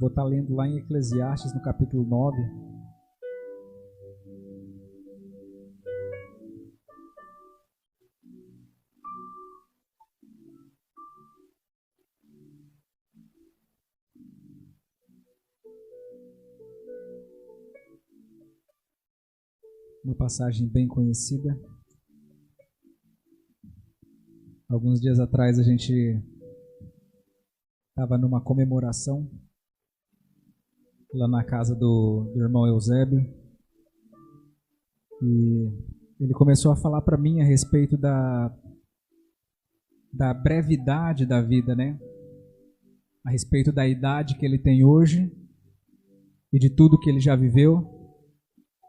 Vou estar lendo lá em Eclesiastes, no capítulo 9. Uma passagem bem conhecida. Alguns dias atrás a gente estava numa comemoração lá na casa do irmão Eusébio, e ele começou a falar para mim a respeito da brevidade da vida, né? A respeito da idade que ele tem hoje e de tudo que ele já viveu.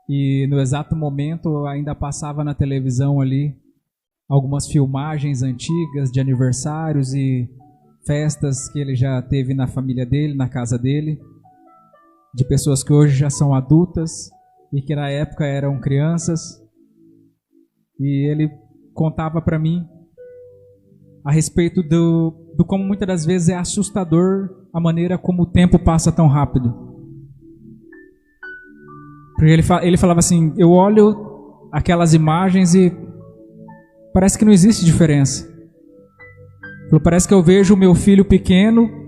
E no exato momento ainda passava na televisão ali algumas filmagens antigas de aniversários e festas que ele já teve na família dele, na casa dele, de pessoas que hoje já são adultas e que na época eram crianças. E ele contava para mim a respeito do como muitas das vezes é assustador a maneira como o tempo passa tão rápido. Porque ele falava assim, eu olho aquelas imagens e parece que não existe diferença. Parece que eu vejo o meu filho pequeno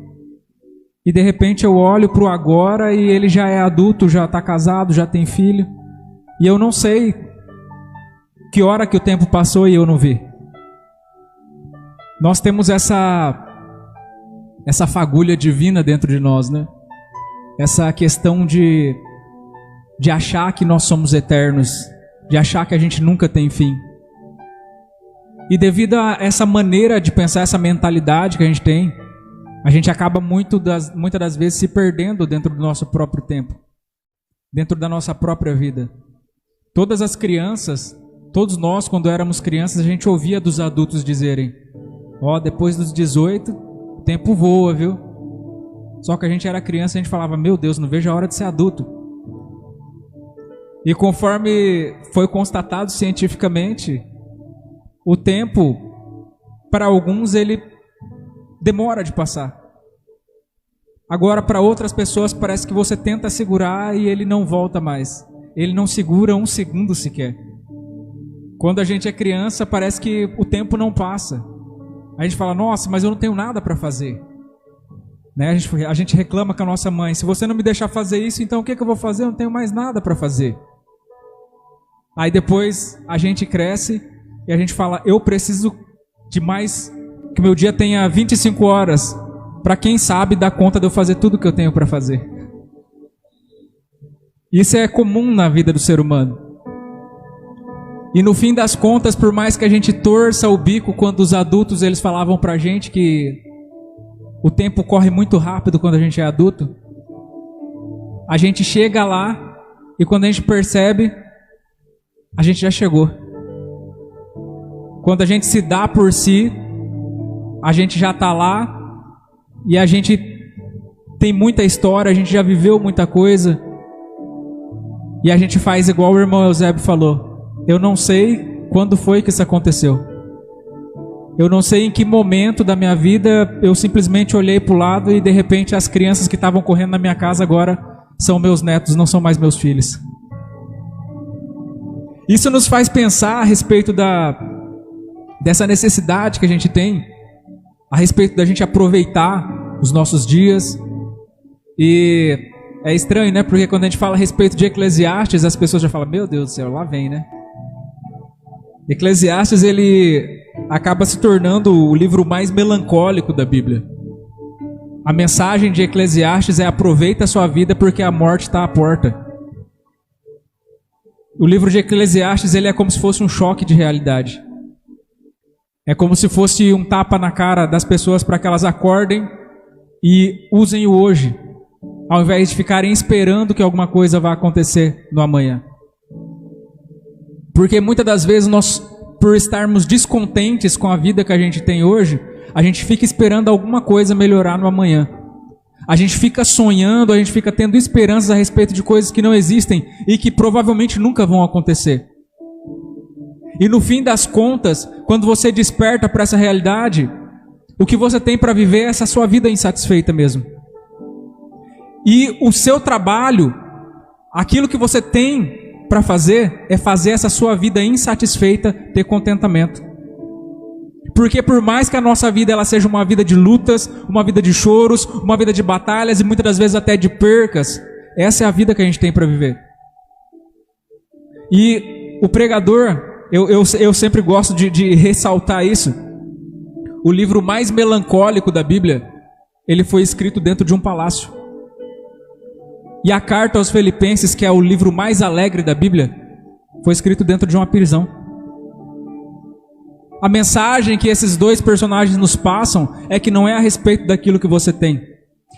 e de repente eu olho para o agora e ele já é adulto, já está casado, já tem filho. E eu não sei que hora que o tempo passou e eu não vi. Nós temos essa fagulha divina dentro de nós, né? Essa questão de achar que nós somos eternos, de achar que a gente nunca tem fim. E devido a essa maneira de pensar, essa mentalidade que a gente tem, a gente acaba muitas das vezes se perdendo dentro do nosso próprio tempo, dentro da nossa própria vida. Todas as crianças, todos nós quando éramos crianças, a gente ouvia dos adultos dizerem, depois dos 18, o tempo voa, viu? Só que a gente era criança e a gente falava, meu Deus, não vejo a hora de ser adulto. E conforme foi constatado cientificamente, o tempo, para alguns, ele demora de passar. Agora, para outras pessoas, parece que você tenta segurar e ele não volta mais. Ele não segura um segundo sequer. Quando a gente é criança, parece que o tempo não passa. A gente fala, nossa, mas eu não tenho nada para fazer. Né? A gente reclama com a nossa mãe, se você não me deixar fazer isso, então o que eu vou fazer? Eu não tenho mais nada para fazer. Aí depois a gente cresce e a gente fala, eu preciso de mais, que meu dia tenha 25 horas, para quem sabe dar conta de eu fazer tudo que eu tenho para fazer. Isso é comum na vida do ser humano. E no fim das contas, por mais que a gente torça o bico quando os adultos eles falavam pra gente que o tempo corre muito rápido quando a gente é adulto, a gente chega lá e quando a gente percebe, a gente já chegou. Quando a gente se dá por si, a gente já está lá e a gente tem muita história, a gente já viveu muita coisa e a gente faz igual o irmão Eusébio falou. Eu não sei quando foi que isso aconteceu. Eu não sei em que momento da minha vida eu simplesmente olhei para o lado e de repente as crianças que estavam correndo na minha casa agora são meus netos, não são mais meus filhos. Isso nos faz pensar a respeito dessa necessidade que a gente tem, a respeito da gente aproveitar os nossos dias. E é estranho, né? Porque quando a gente fala a respeito de Eclesiastes, as pessoas já falam, meu Deus do céu, lá vem, né? Eclesiastes, ele acaba se tornando o livro mais melancólico da Bíblia. A mensagem de Eclesiastes é aproveita a sua vida porque a morte está à porta. O livro de Eclesiastes ele é como se fosse um choque de realidade. É como se fosse um tapa na cara das pessoas para que elas acordem e usem o hoje, ao invés de ficarem esperando que alguma coisa vá acontecer no amanhã. Porque muitas das vezes nós, por estarmos descontentes com a vida que a gente tem hoje, a gente fica esperando alguma coisa melhorar no amanhã. A gente fica sonhando, a gente fica tendo esperanças a respeito de coisas que não existem e que provavelmente nunca vão acontecer. E no fim das contas, quando você desperta para essa realidade, o que você tem para viver é essa sua vida insatisfeita mesmo. E o seu trabalho, aquilo que você tem para fazer, é fazer essa sua vida insatisfeita ter contentamento. Porque por mais que a nossa vida ela seja uma vida de lutas, uma vida de choros, uma vida de batalhas e muitas das vezes até de percas, essa é a vida que a gente tem para viver. E o pregador, eu sempre gosto de ressaltar isso. O livro mais melancólico da Bíblia, ele foi escrito dentro de um palácio. E a carta aos Filipenses, que é o livro mais alegre da Bíblia, foi escrito dentro de uma prisão. A mensagem que esses dois personagens nos passam é que não é a respeito daquilo que você tem,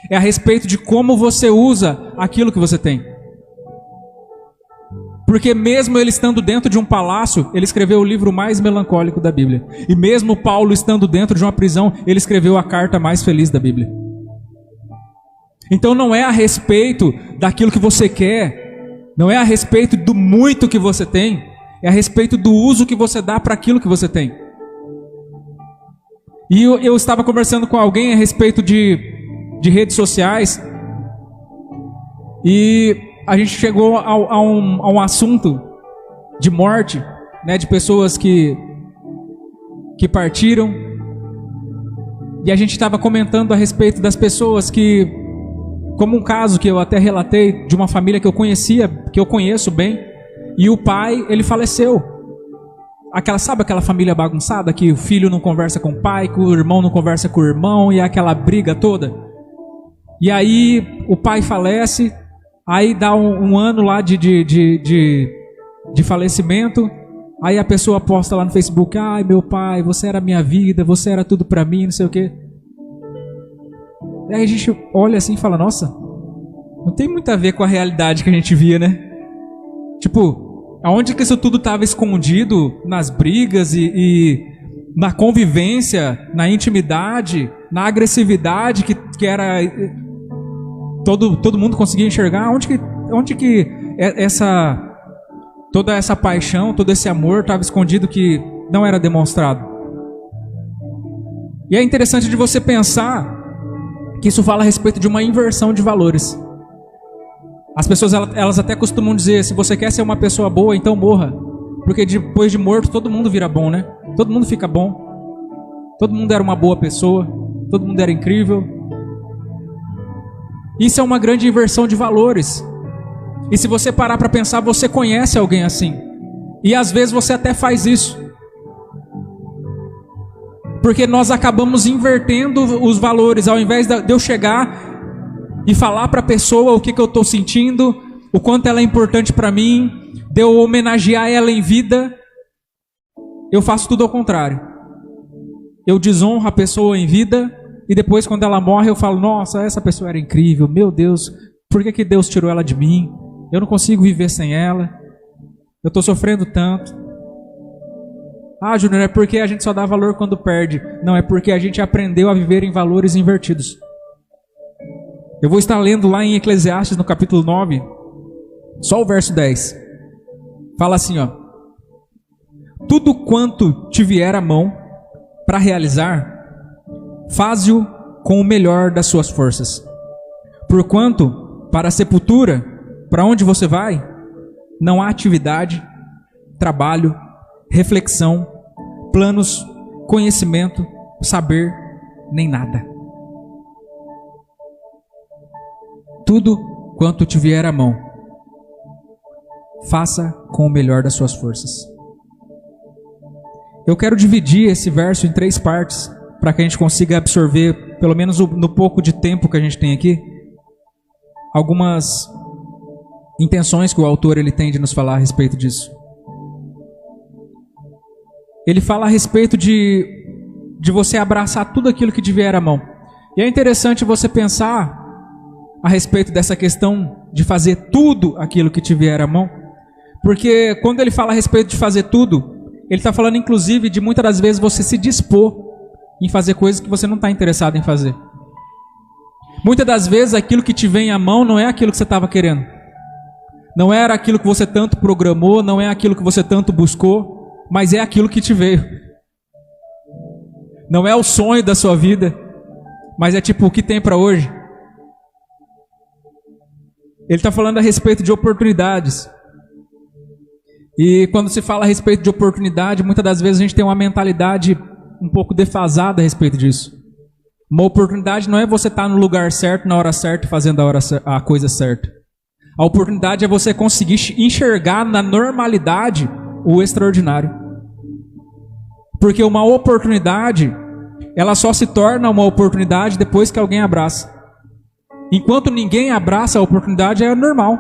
é a respeito de como você usa aquilo que você tem. Porque mesmo ele estando dentro de um palácio, ele escreveu o livro mais melancólico da Bíblia. E mesmo Paulo estando dentro de uma prisão, ele escreveu a carta mais feliz da Bíblia. Então não é a respeito daquilo que você quer, não é a respeito do muito que você tem, é a respeito do uso que você dá para aquilo que você tem. E eu estava conversando com alguém a respeito de redes sociais, e a gente chegou a um assunto de morte, né, de pessoas que partiram, e a gente estava comentando a respeito das pessoas que, como um caso que eu até relatei, de uma família que eu conhecia, que eu conheço bem, e o pai, ele faleceu. Sabe aquela família bagunçada, que o filho não conversa com o pai, que o irmão não conversa com o irmão, e aquela briga toda? E aí o pai falece, aí dá um ano lá de falecimento, aí a pessoa posta lá no Facebook: ai, meu pai, você era a minha vida, você era tudo pra mim, não sei o quê. Aí a gente olha assim e fala: nossa, não tem muito a ver com a realidade que a gente via, né? Tipo, aonde que isso tudo estava escondido? Nas brigas e na convivência, na intimidade, na agressividade que era... Todo mundo conseguia enxergar. Onde que toda essa paixão, todo esse amor estava escondido que não era demonstrado? E é interessante de você pensar que isso fala a respeito de uma inversão de valores. As pessoas elas até costumam dizer: se você quer ser uma pessoa boa, então morra. Porque depois de morto todo mundo vira bom, né? Todo mundo fica bom. Todo mundo era uma boa pessoa. Todo mundo era incrível. Isso é uma grande inversão de valores. E se você parar para pensar, você conhece alguém assim. E às vezes você até faz isso. Porque nós acabamos invertendo os valores. Ao invés de eu chegar e falar para a pessoa o que eu estou sentindo, o quanto ela é importante para mim, de eu homenagear ela em vida, eu faço tudo ao contrário. Eu desonro a pessoa em vida, e depois quando ela morre eu falo: nossa, essa pessoa era incrível, meu Deus, por que Deus tirou ela de mim? Eu não consigo viver sem ela, eu estou sofrendo tanto. Ah, Júnior, é porque a gente só dá valor quando perde. Não, é porque a gente aprendeu a viver em valores invertidos. Eu vou estar lendo lá em Eclesiastes, no capítulo 9, só o verso 10. Fala assim, ó: tudo quanto te vier à mão para realizar, faze-o com o melhor das suas forças. Porquanto, para a sepultura, para onde você vai, não há atividade, trabalho, reflexão, planos, conhecimento, saber, nem nada. Tudo quanto te vier à mão, faça com o melhor das suas forças. Eu quero dividir esse verso em 3 partes, para que a gente consiga absorver, pelo menos no pouco de tempo que a gente tem aqui, algumas intenções que o autor ele tem de nos falar a respeito disso. Ele fala a respeito de você abraçar tudo aquilo que te vier à mão. E é interessante você pensar a respeito dessa questão de fazer tudo aquilo que te vier à mão, porque quando ele fala a respeito de fazer tudo, ele está falando inclusive de muitas das vezes você se dispor em fazer coisas que você não está interessado em fazer. Muitas das vezes aquilo que te vem à mão não é aquilo que você estava querendo, não era aquilo que você tanto programou, não é aquilo que você tanto buscou, mas é aquilo que te veio. Não é o sonho da sua vida, mas é tipo o que tem para hoje. Ele está falando a respeito de oportunidades. E quando se fala a respeito de oportunidade, muitas das vezes a gente tem uma mentalidade um pouco defasada a respeito disso. Uma oportunidade não é você estar no lugar certo, na hora certa, fazendo a coisa certa. A oportunidade é você conseguir enxergar na normalidade o extraordinário. Porque uma oportunidade, ela só se torna uma oportunidade depois que alguém abraça. Enquanto ninguém abraça a oportunidade, é normal.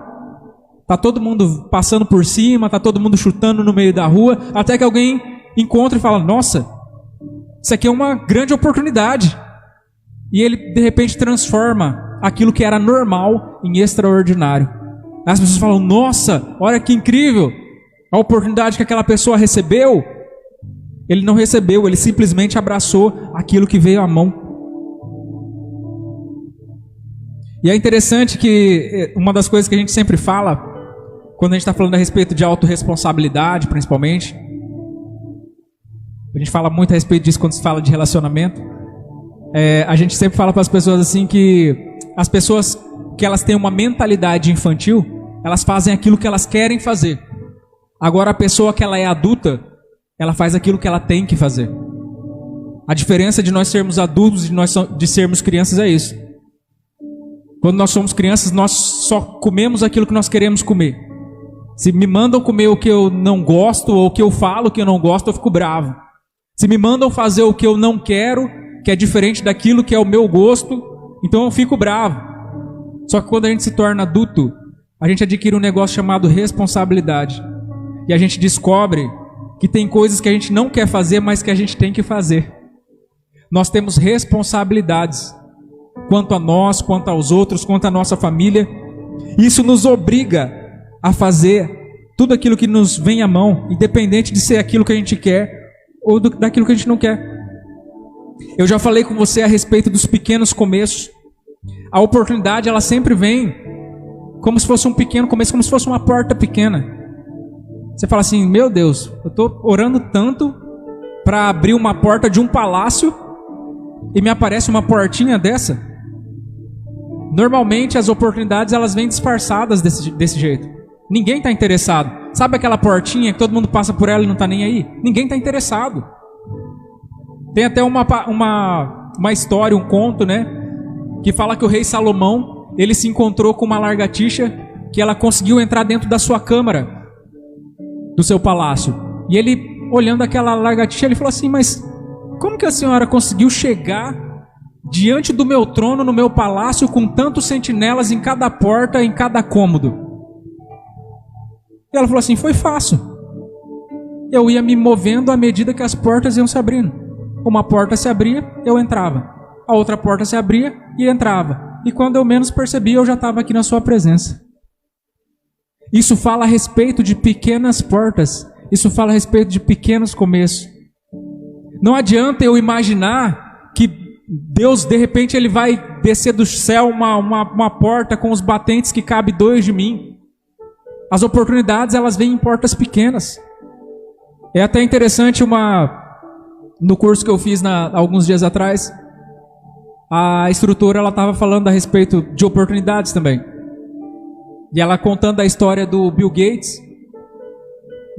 Tá todo mundo passando por cima, tá todo mundo chutando no meio da rua, até que alguém encontra e fala: nossa, isso aqui é uma grande oportunidade. E ele de repente transforma aquilo que era normal em extraordinário. As pessoas falam: nossa, olha que incrível a oportunidade que aquela pessoa recebeu. Ele não recebeu, ele simplesmente abraçou aquilo que veio à mão. E é interessante que uma das coisas que a gente sempre fala, quando a gente está falando a respeito de autorresponsabilidade, principalmente, a gente fala muito a respeito disso quando se fala de relacionamento, a gente sempre fala para as pessoas assim que as pessoas que elas têm uma mentalidade infantil, elas fazem aquilo que elas querem fazer. Agora a pessoa que ela é adulta, ela faz aquilo que ela tem que fazer. A diferença de nós sermos adultos e de sermos crianças é isso. Quando nós somos crianças, nós só comemos aquilo que nós queremos comer. Se me mandam comer o que eu não gosto, ou o que eu falo que eu não gosto, eu fico bravo. Se me mandam fazer o que eu não quero, que é diferente daquilo que é o meu gosto, então eu fico bravo. Só que quando a gente se torna adulto, a gente adquire um negócio chamado responsabilidade. E a gente descobre que tem coisas que a gente não quer fazer, mas que a gente tem que fazer. Nós temos responsabilidades. Quanto a nós, quanto aos outros, quanto à nossa família. Isso nos obriga a fazer tudo aquilo que nos vem à mão, independente de ser aquilo que a gente quer ou daquilo que a gente não quer. Eu já falei com você a respeito dos pequenos começos. A oportunidade, ela sempre vem como se fosse um pequeno começo, como se fosse uma porta pequena. Você fala assim: meu Deus, eu estou orando tanto para abrir uma porta de um palácio e me aparece uma portinha dessa. Normalmente as oportunidades elas vêm disfarçadas desse jeito. Ninguém está interessado. Sabe aquela portinha que todo mundo passa por ela e não está nem aí? Ninguém está interessado. Tem até uma história, um conto, né? Que fala que o rei Salomão, ele se encontrou com uma lagartixa que ela conseguiu entrar dentro da sua câmara, do seu palácio. E ele, olhando aquela lagartixa, ele falou assim: mas como que a senhora conseguiu chegar diante do meu trono, no meu palácio, com tantos sentinelas em cada porta, em cada cômodo? E ela falou assim: foi fácil. Eu ia me movendo à medida que as portas iam se abrindo. Uma porta se abria, eu entrava. A outra porta se abria e entrava. E quando eu menos percebia, eu já estava aqui na sua presença. Isso fala a respeito de pequenas portas. Isso fala a respeito de pequenos começos. Não adianta eu imaginar que Deus, de repente, Ele vai descer do céu uma porta com os batentes que cabe 2 de mim. As oportunidades, elas vêm em portas pequenas. É até interessante no curso que eu fiz alguns dias atrás, a instrutora ela estava falando a respeito de oportunidades também. E ela contando a história do Bill Gates.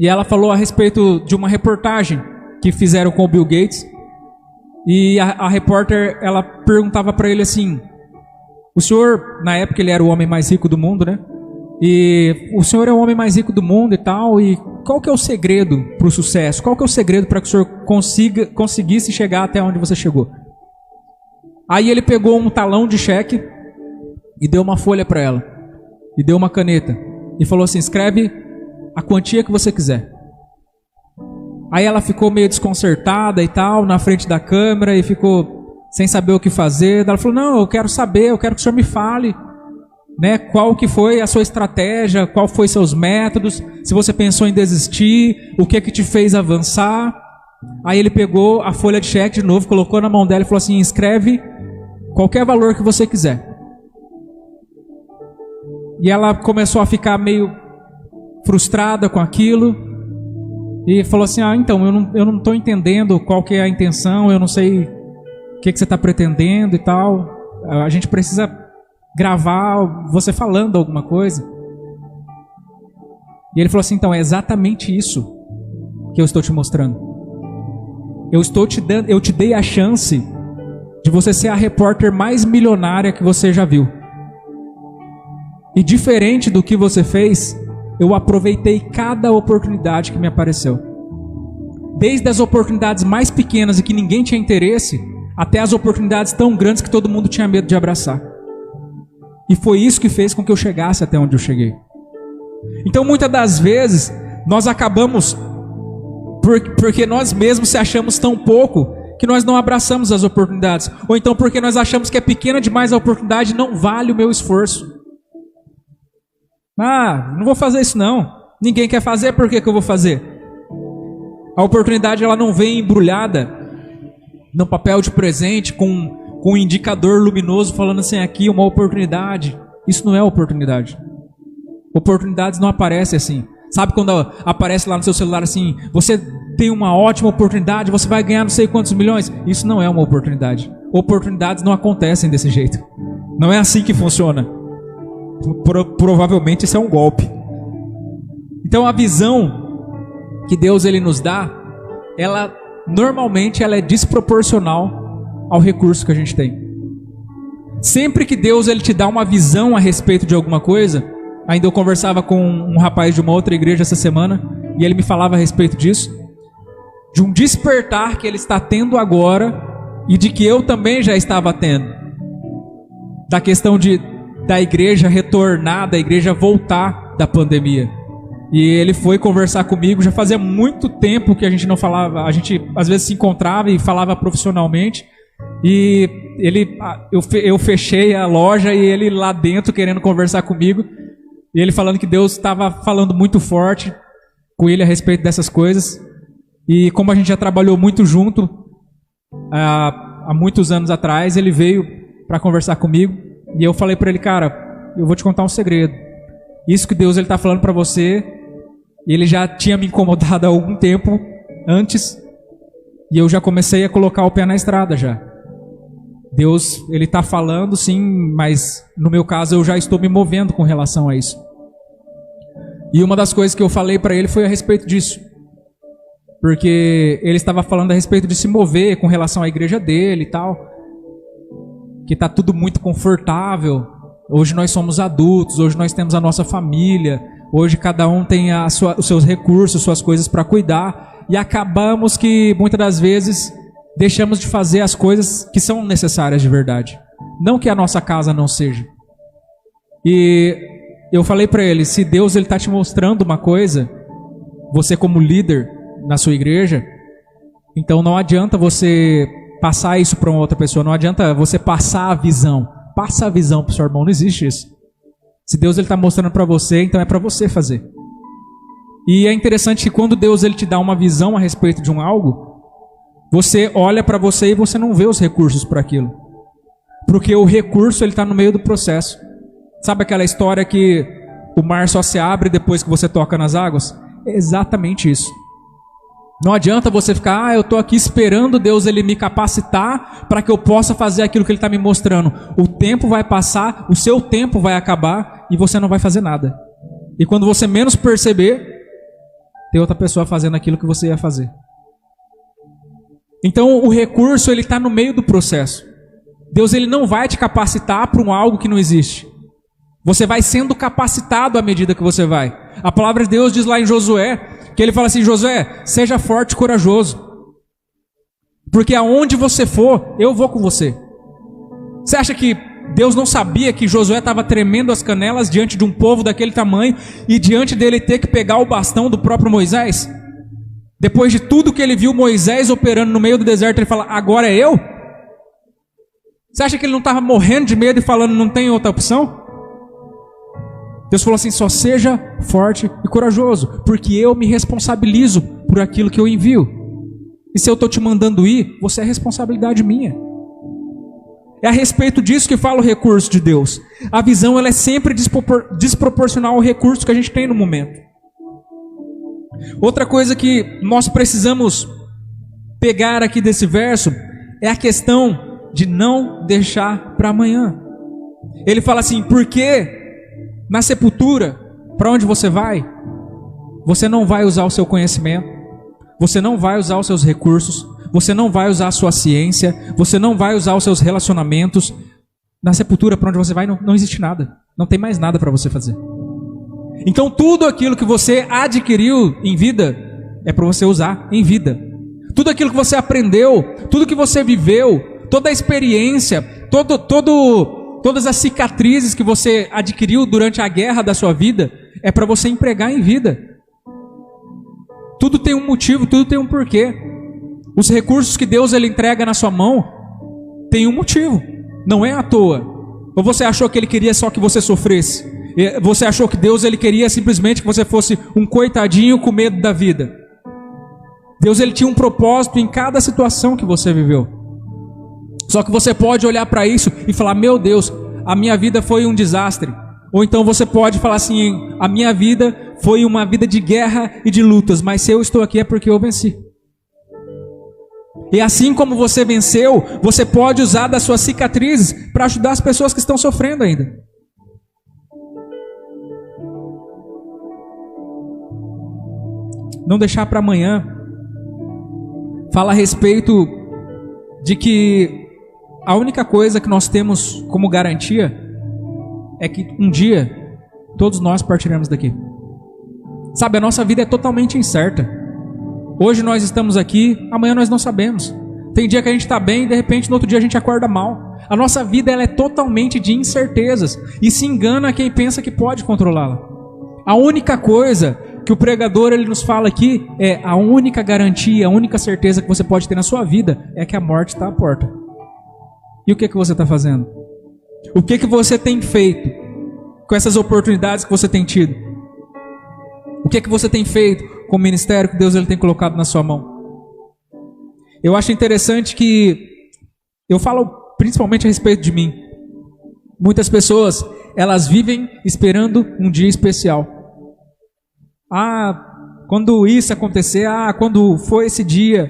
E ela falou a respeito de uma reportagem que fizeram com o Bill Gates. E a repórter, ela perguntava para ele assim: o senhor, na época ele era o homem mais rico do mundo, né? E o senhor é o homem mais rico do mundo e tal, e qual que é o segredo para o sucesso? Qual que é o segredo para que o senhor conseguisse chegar até onde você chegou? Aí ele pegou um talão de cheque e deu uma folha para ela, e deu uma caneta, e falou assim: escreve a quantia que você quiser. Aí ela ficou meio desconcertada e tal, na frente da câmera, e ficou sem saber o que fazer. Ela falou: não, eu quero saber, eu quero que o senhor me fale, né, qual que foi a sua estratégia, qual foi seus métodos, se você pensou em desistir, o que te fez avançar. Aí ele pegou a folha de cheque de novo, colocou na mão dela e falou assim: escreve qualquer valor que você quiser. E ela começou a ficar meio frustrada com aquilo e falou assim: então, eu não estou entendendo qual que é a intenção, eu não sei o que você está pretendendo e tal. A gente precisa gravar você falando alguma coisa. E ele falou assim, então é exatamente isso que eu estou te mostrando. Eu te dei a chance de você ser a repórter mais milionária que você já viu. E diferente do que você fez, eu aproveitei cada oportunidade que me apareceu. Desde as oportunidades mais pequenas e que ninguém tinha interesse, até as oportunidades tão grandes que todo mundo tinha medo de abraçar. E foi isso que fez com que eu chegasse até onde eu cheguei. Então muitas das vezes nós acabamos, porque nós mesmos se achamos tão pouco, que nós não abraçamos as oportunidades. Ou então porque nós achamos que é pequena demais a oportunidade, não vale o meu esforço. Não vou fazer isso não. Ninguém quer fazer, por que eu vou fazer? A oportunidade ela não vem embrulhada no papel de presente com um indicador luminoso falando assim, aqui uma oportunidade. Isso não é oportunidade. Oportunidades não aparecem assim. Sabe quando aparece lá no seu celular assim, você tem uma ótima oportunidade, você vai ganhar não sei quantos milhões? Isso não é uma oportunidade. Oportunidades não acontecem desse jeito. Não é assim que funciona. Provavelmente isso é um golpe. Então a visão que Deus ele nos dá, normalmente ela é desproporcional ao recurso que a gente tem. Sempre que Deus ele te dá uma visão a respeito de alguma coisa, ainda eu conversava com um rapaz de uma outra igreja essa semana, e ele me falava a respeito disso, de um despertar que ele está tendo agora, e de que eu também já estava tendo, da questão da igreja retornar, da igreja voltar da pandemia. E ele foi conversar comigo, já fazia muito tempo que a gente não falava, a gente às vezes se encontrava e falava profissionalmente, e eu fechei a loja e ele lá dentro querendo conversar comigo, e ele falando que Deus estava falando muito forte com ele a respeito dessas coisas, e como a gente já trabalhou muito junto há muitos anos atrás, ele veio para conversar comigo, e eu falei para ele, cara, eu vou te contar um segredo, isso que Deus está falando para você, ele já tinha me incomodado há algum tempo antes, e eu já comecei a colocar o pé na estrada já. Deus, ele está falando sim, mas no meu caso eu já estou me movendo com relação a isso. E uma das coisas que eu falei para ele foi a respeito disso. Porque ele estava falando a respeito de se mover com relação à igreja dele e tal. Que está tudo muito confortável. Hoje nós somos adultos, hoje nós temos a nossa família. Hoje cada um tem os seus recursos, suas coisas para cuidar. E acabamos que muitas das vezes deixamos de fazer as coisas que são necessárias de verdade. Não que a nossa casa não seja. E eu falei para ele, se Deus está te mostrando uma coisa, você como líder na sua igreja, então não adianta você passar isso para uma outra pessoa, não adianta você passar a visão. Passa a visão para o seu irmão, não existe isso. Se Deus está mostrando para você, então é para você fazer. E é interessante que quando Deus ele te dá uma visão a respeito de algo, você olha para você e você não vê os recursos para aquilo. Porque o recurso ele está no meio do processo. Sabe aquela história que o mar só se abre depois que você toca nas águas? É exatamente isso. Não adianta você ficar, eu estou aqui esperando Deus ele me capacitar para que eu possa fazer aquilo que Ele está me mostrando. O tempo vai passar, o seu tempo vai acabar e você não vai fazer nada. E quando você menos perceber, tem outra pessoa fazendo aquilo que você ia fazer. Então o recurso ele está no meio do processo. Deus ele não vai te capacitar para algo que não existe. Você vai sendo capacitado à medida que você vai. A palavra de Deus diz lá em Josué, que ele fala assim, Josué, seja forte e corajoso. Porque aonde você for, eu vou com você. Você acha que Deus não sabia que Josué estava tremendo as canelas diante de um povo daquele tamanho e diante dele ter que pegar o bastão do próprio Moisés? Depois de tudo que ele viu Moisés operando no meio do deserto, ele fala, agora é eu? Você acha que ele não estava morrendo de medo e falando, não tem outra opção? Deus falou assim, só seja forte e corajoso, porque eu me responsabilizo por aquilo que eu envio. E se eu estou te mandando ir, você é responsabilidade minha. É a respeito disso que fala o recurso de Deus. A visão ela é sempre desproporcional ao recurso que a gente tem no momento. Outra coisa que nós precisamos pegar aqui desse verso é a questão de não deixar para amanhã. Ele fala assim, porque na sepultura, para onde você vai? Você não vai usar o seu conhecimento, você não vai usar os seus recursos, você não vai usar a sua ciência, você não vai usar os seus relacionamentos. Na sepultura, para onde você vai, não existe nada. Não tem mais nada para você fazer. Então tudo aquilo que você adquiriu em vida é para você usar em vida. Tudo aquilo que você aprendeu, tudo que você viveu, toda a experiência, todas as cicatrizes que você adquiriu durante a guerra da sua vida, é para você empregar em vida. Tudo tem um motivo, tudo tem um porquê. Os recursos que Deus ele entrega na sua mão tem um motivo, não é à toa. Ou você achou que Ele queria só que você sofresse? Você achou que Deus ele queria simplesmente que você fosse um coitadinho com medo da vida? Deus ele tinha um propósito em cada situação que você viveu. Só que você pode olhar para isso e falar, meu Deus, a minha vida foi um desastre. Ou então você pode falar assim, a minha vida foi uma vida de guerra e de lutas, mas se eu estou aqui é porque eu venci. E assim como você venceu, você pode usar das suas cicatrizes para ajudar as pessoas que estão sofrendo ainda. Não deixar para amanhã. Fala a respeito de que a única coisa que nós temos como garantia é que um dia todos nós partiremos daqui. Sabe, a nossa vida é totalmente incerta. Hoje nós estamos aqui, amanhã nós não sabemos. Tem dia que a gente está bem e de repente no outro dia a gente acorda mal. A nossa vida ela é totalmente de incertezas e se engana quem pensa que pode controlá-la. A única coisa que o pregador ele nos fala aqui é a única garantia, a única certeza que você pode ter na sua vida é que a morte está à porta. E o que você está fazendo? O que você tem feito com essas oportunidades que você tem tido? O que você tem feito com o ministério que Deus ele tem colocado na sua mão? Eu acho interessante que eu falo principalmente a respeito de mim. Muitas pessoas, elas vivem esperando um dia especial. Quando isso acontecer, quando foi esse dia.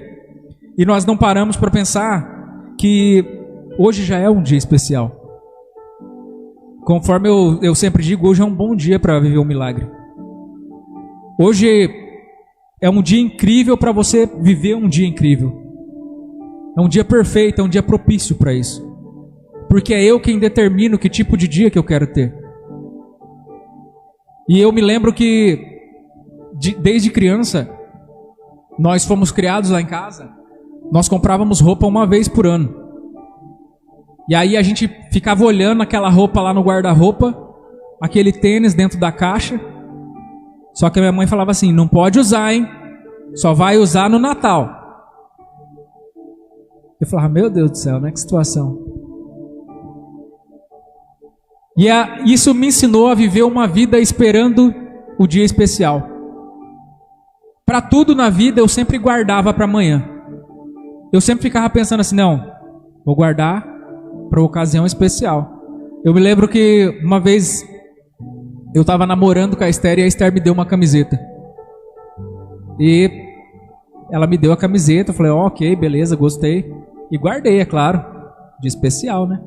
E nós não paramos para pensar que hoje já é um dia especial. Conforme eu sempre digo, hoje é um bom dia para viver um milagre. Hoje é um dia incrível para você viver um dia incrível. É um dia perfeito, é um dia propício para isso. Porque é eu quem determino que tipo de dia que eu quero ter. E eu me lembro que desde criança, nós fomos criados lá em casa, nós comprávamos roupa uma vez por ano. E aí a gente ficava olhando aquela roupa lá no guarda-roupa, aquele tênis dentro da caixa. Só que a minha mãe falava assim, não pode usar, hein? Só vai usar no Natal. Eu falava, meu Deus do céu, né? Que situação. E isso me ensinou a viver uma vida esperando o dia especial. Para tudo na vida eu sempre guardava para amanhã. Eu sempre ficava pensando assim, não, vou guardar para ocasião especial. Eu me lembro que uma vez eu estava namorando com a Esther e a Esther me deu uma camiseta. E ela me deu a camiseta, eu falei, ok, beleza, gostei. E guardei, é claro, de especial, né?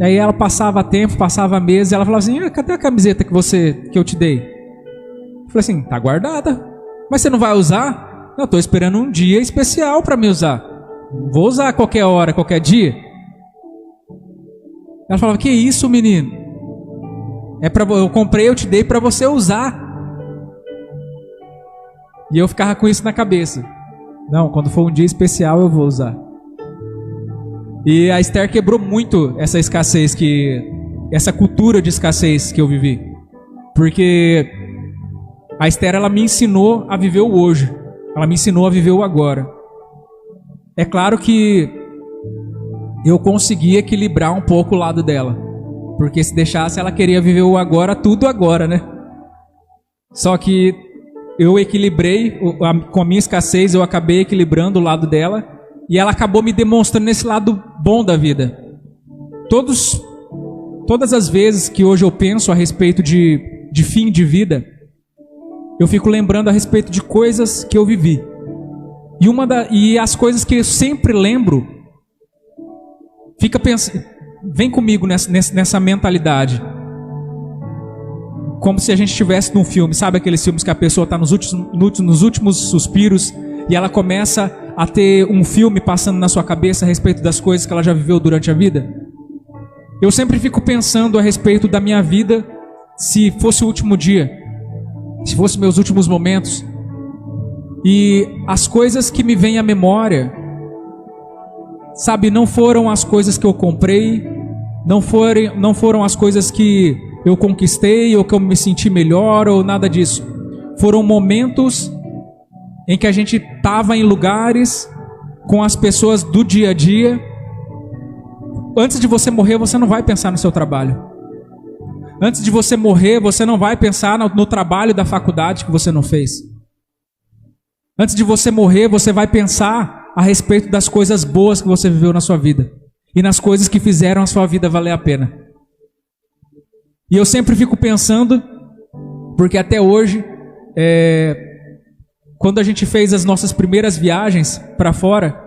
E aí ela passava tempo, passava meses, e ela falava assim, cadê a camiseta que eu te dei? Eu falei assim, tá guardada. Mas você não vai usar? Não, eu tô esperando um dia especial para me usar. Vou usar a qualquer hora, qualquer dia. Ela falava, que isso, menino? Eu comprei, eu te dei para você usar. E eu ficava com isso na cabeça. Não, quando for um dia especial eu vou usar. E a Esther quebrou muito essa escassez, essa cultura de escassez que eu vivi. Porque a Esther ela me ensinou a viver o hoje. Ela me ensinou a viver o agora. É claro que eu consegui equilibrar um pouco o lado dela. Porque se deixasse ela queria viver o agora, tudo agora, né? Só que eu equilibrei, com a minha escassez eu acabei equilibrando o lado dela. E ela acabou me demonstrando esse lado bom da vida. Todas as vezes que hoje eu penso a respeito de fim de vida, eu fico lembrando a respeito de coisas que eu vivi. E as coisas que eu sempre lembro, vem comigo nessa mentalidade. Como se a gente estivesse num filme, sabe aqueles filmes que a pessoa está nos últimos suspiros e ela começa a ter um filme passando na sua cabeça a respeito das coisas que ela já viveu durante a vida? Eu sempre fico pensando a respeito da minha vida, se fosse o último dia, se fosse meus últimos momentos, e as coisas que me vêm à memória, sabe, não foram as coisas que eu comprei, não foram as coisas que eu conquistei, ou que eu me senti melhor, ou nada disso. Foram momentos em que a gente estava em lugares com as pessoas do dia a dia. Antes de você morrer, você não vai pensar no seu trabalho. Antes de você morrer, você não vai pensar no trabalho da faculdade que você não fez. Antes de você morrer, você vai pensar a respeito das coisas boas que você viveu na sua vida. E nas coisas que fizeram a sua vida valer a pena. E eu sempre fico pensando, porque até hoje, quando a gente fez as nossas primeiras viagens para fora,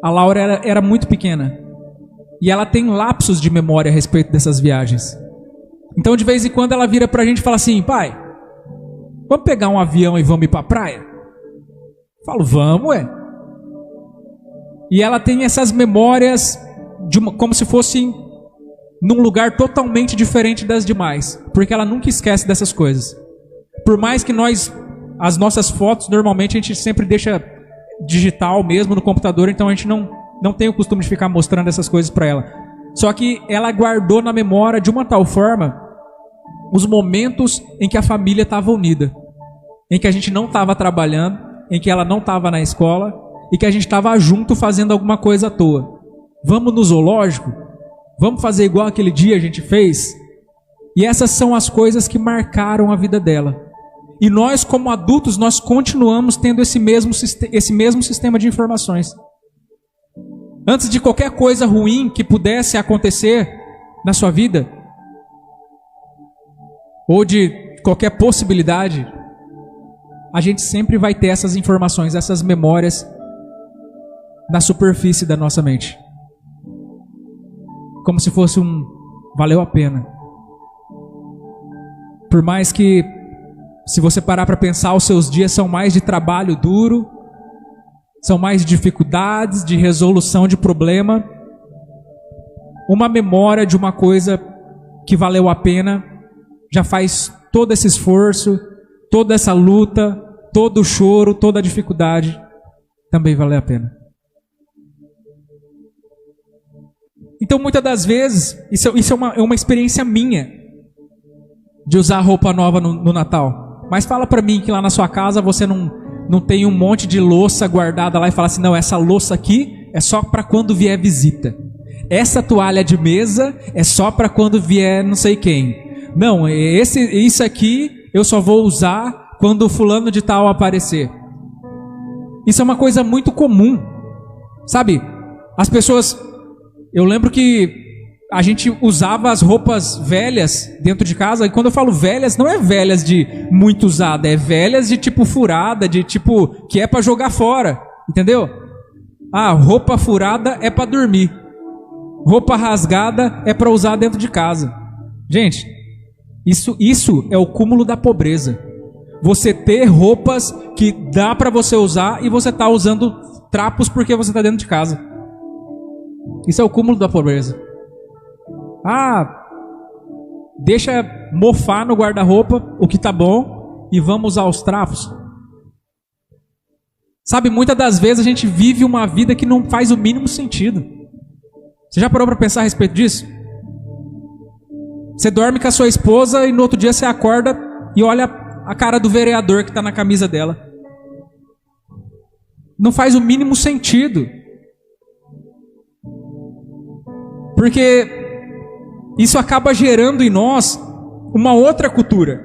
a Laura era muito pequena. E ela tem lapsos de memória a respeito dessas viagens. Então de vez em quando ela vira pra gente e fala assim: pai, vamos pegar um avião e vamos ir pra praia? Eu falo, vamos, ué. E ela tem essas memórias como se fossem num lugar totalmente diferente das demais, porque ela nunca esquece dessas coisas. Por mais que as nossas fotos, normalmente a gente sempre deixa digital mesmo no computador, então a gente não tem o costume de ficar mostrando essas coisas para ela. Só que ela guardou na memória de uma tal forma os momentos em que a família estava unida, em que a gente não estava trabalhando, em que ela não estava na escola e que a gente estava junto fazendo alguma coisa à toa. Vamos no zoológico? Vamos fazer igual aquele dia a gente fez? E essas são as coisas que marcaram a vida dela. E nós, como adultos, nós continuamos tendo esse mesmo sistema de informações. Antes de qualquer coisa ruim que pudesse acontecer na sua vida, ou de qualquer possibilidade, a gente sempre vai ter essas informações, essas memórias na superfície da nossa mente. Como se fosse valeu a pena. Por mais que, se você parar para pensar, os seus dias são mais de trabalho duro, são mais de dificuldades, de resolução de problema, uma memória de uma coisa que valeu a pena já faz todo esse esforço, toda essa luta, todo o choro, toda a dificuldade também vale a pena. Então, muitas das vezes, isso é uma experiência minha, de usar roupa nova no Natal. Mas fala pra mim que lá na sua casa você não tem um monte de louça guardada lá e fala assim: não, essa louça aqui é só para quando vier visita. Essa toalha de mesa é só para quando vier não sei quem. Não, isso aqui eu só vou usar quando o fulano de tal aparecer. Isso é uma coisa muito comum, sabe? As pessoas... Eu lembro que a gente usava as roupas velhas dentro de casa, e quando eu falo velhas, não é velhas de muito usada, é velhas de tipo furada, de tipo que é para jogar fora, entendeu? Ah, roupa furada é para dormir, roupa rasgada é para usar dentro de casa. Gente, isso é o cúmulo da pobreza. Você ter roupas que dá para você usar e você tá usando trapos porque você tá dentro de casa. Isso é o cúmulo da pobreza. Ah, deixa mofar no guarda-roupa o que tá bom e vamos usar os trapos. Sabe, muitas das vezes a gente vive uma vida que não faz o mínimo sentido. Você já parou para pensar a respeito disso? Você dorme com a sua esposa e no outro dia você acorda e olha a cara do vereador que está na camisa dela. Não faz o mínimo sentido. Porque isso acaba gerando em nós uma outra cultura.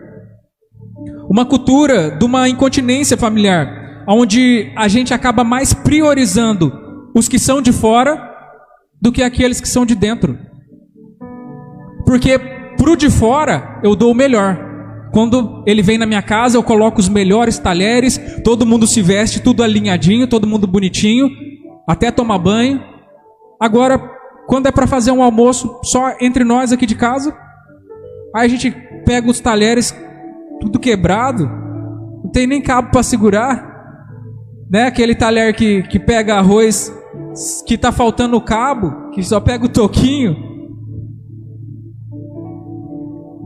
Uma cultura de uma incontinência familiar, onde a gente acaba mais priorizando os que são de fora do que aqueles que são de dentro. Porque pro de fora eu dou o melhor. Quando ele vem na minha casa, eu coloco os melhores talheres, todo mundo se veste, tudo alinhadinho, todo mundo bonitinho, até tomar banho. Agora, quando é para fazer um almoço só entre nós aqui de casa, aí a gente pega os talheres tudo quebrado, não tem nem cabo para segurar, né? Aquele talher que pega arroz que tá faltando o cabo, que só pega o toquinho.